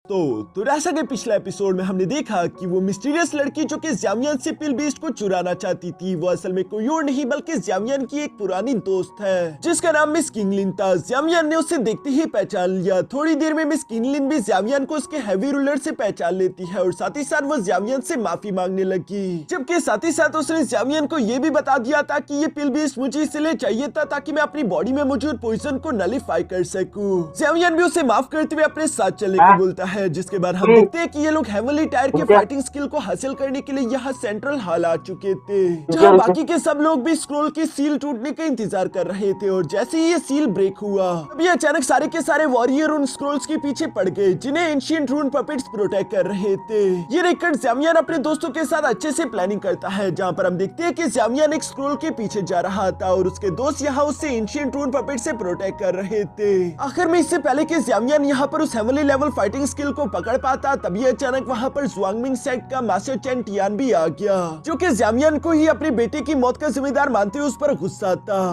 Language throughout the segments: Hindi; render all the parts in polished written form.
दोस्तों, तो जैसा कि पिछले एपिसोड में हमने देखा कि वो मिस्टीरियस लड़की जो कि ज़्यावियन से पिल बीस्ट को चुराना चाहती थी, वो असल में कोई और नहीं बल्कि ज़्यावियन की एक पुरानी दोस्त है जिसका नाम मिस किंगलिन था। ज़्यावियन ने उसे देखते ही पहचान लिया। थोड़ी देर में मिस किंगलिन भी ज़्यावियन को उसके हैवी रूलर से पहचान लेती है और साथ ही साथ वो ज़्यावियन से माफी मांगने लगी, जबकि साथ ही साथ उसने ज़्यावियन को ये भी बता दिया था कि ये पिल बीस्ट मुझे इसलिए चाहिए था ताकि मैं अपनी बॉडी में मौजूद पॉइजन को नलिफाई कर सकूं। ज़्यावियन भी उसे माफ करते हुए अपने साथ चलने को बोलता है, जिसके बाद हम देखते हैं कि ये लोग हेवनली टायर के फाइटिंग स्किल को हासिल करने के लिए यहाँ सेंट्रल हॉल आ चुके थे, जहाँ बाकी के सब लोग भी स्क्रोल की सील टूटने का इंतजार कर रहे थे। और जैसे ही ये सील ब्रेक हुआ, तभी अचानक सारे के सारे वॉरियर उन स्क्रोल्स के पीछे पड़ गए जिन्हें एंशिएंट रून पपेट्स प्रोटेक्ट कर रहे थे। ये देखकर ज़्यावियन अपने दोस्तों के साथ अच्छे से प्लानिंग करता है, जहाँ पर हम देखते हैं कि ज़्यावियन एक स्क्रोल के पीछे जा रहा था और उसके दोस्त यहाँ उससे एंशिएंट रून पपेट से प्रोटेक्ट कर रहे थे। आखिर में इससे पहले कि ज़्यावियन यहाँ पर उस हेवनली लेवल फाइटिंग स्किल को पकड़ पाता, तभी अचानक वहाँ पर ज़ुआंगमिंग सेक्ट का मास्टर चेन टियान भी आ गया, जो कि ज़्यावियन को ही अपने बेटे की मौत का जिम्मेदार मानते हुए उस पर गुस्सा था।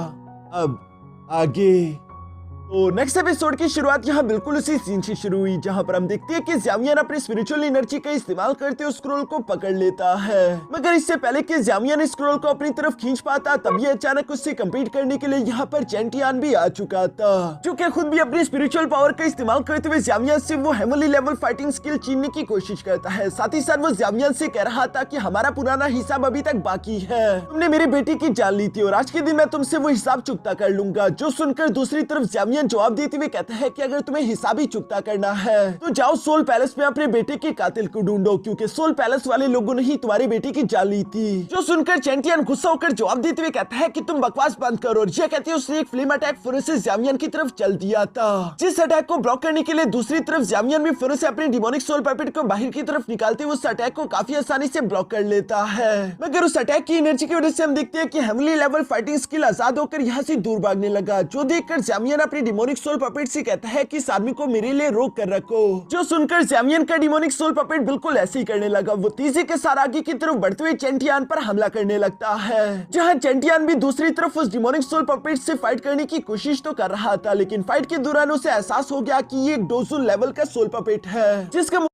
अब आगे तो नेक्स्ट एपिसोड की शुरुआत यहाँ बिल्कुल उसी सीन से शुरू हुई, जहाँ पर हम देखते हैं कि ज़्यावियन अपनी स्पिरिचुअल एनर्जी का इस्तेमाल करते हुए स्क्रोल को पकड़ लेता है। मगर इससे पहले कि ज़्यावियन स्क्रोल को अपनी तरफ खींच पाता, तभी अचानक उससे कम्पीट करने के लिए यहाँ पर चेन टियान भी आ चुका था, जो कि खुद भी अपनी स्पिरिचुअल पावर का इस्तेमाल करते हुए ज़्यावियन से वो हेवनली लेवल फाइटिंग स्किल छीनने की कोशिश करता है। साथ ही साथ वो ज़्यावियन से कह रहा था कि हमारा पुराना हिसाब अभी तक बाकी है, तुमने मेरी बेटी की जान ली थी और आज के दिन मैं तुमसे वो हिसाब चुकता कर लूंगा। जो सुनकर दूसरी तरफ ज़्यावियन जवाब देते हुए कहता है कि अगर तुम्हें हिसाब ही चुकता करना है तो जाओ सोल पैलेस में अपने बेटे के कातिल को ढूंढो, क्योंकि सोल पैलेस वाले लोगों ने ही तुम्हारी बेटी की जान ली थी। जो सुनकर चेन टियान गुस्सा होकर जवाब देते हुए कहता है कि तुम बकवास बंद करो। और यह कहते उसने एक फ्लेम अटैक फिर से ज़्यावियन की तरफ चल दिया था, जिस अटैक को ब्लॉक करने के लिए दूसरी तरफ ज़्यावियन भी फिर से अपने डिमोनिक सोल पपेट को बाहर की तरफ निकालते हुए उस अटैक को काफी आसानी से ब्लॉक कर लेता है। मगर उस अटैक की एनर्जी की वजह से हम देखते हैं कि हेवनली लेवल फाइटिंग स्किल आजाद होकर यहाँ से दूर भागने लगा, जो देखकर ज़्यावियन अपने डिमोनिक सोल पपेट से कहता है कि इस आदमी को मेरे लिए रोक कर रखो। जो सुनकर ज़्यावियन का डिमोनिक सोल पपेट बिल्कुल ऐसे ही करने लगा। वो तेजी के साथ आगे की तरफ बढ़ते हुए चेन टियान पर हमला करने लगता है, जहाँ चेन टियान भी दूसरी तरफ उस डिमोनिक सोल पपेट से फाइट करने की कोशिश तो कर रहा था, लेकिन फाइट के दौरान उसे एहसास हो गया कि ये एक डोजुन लेवल का सोल पपेट है, जिसका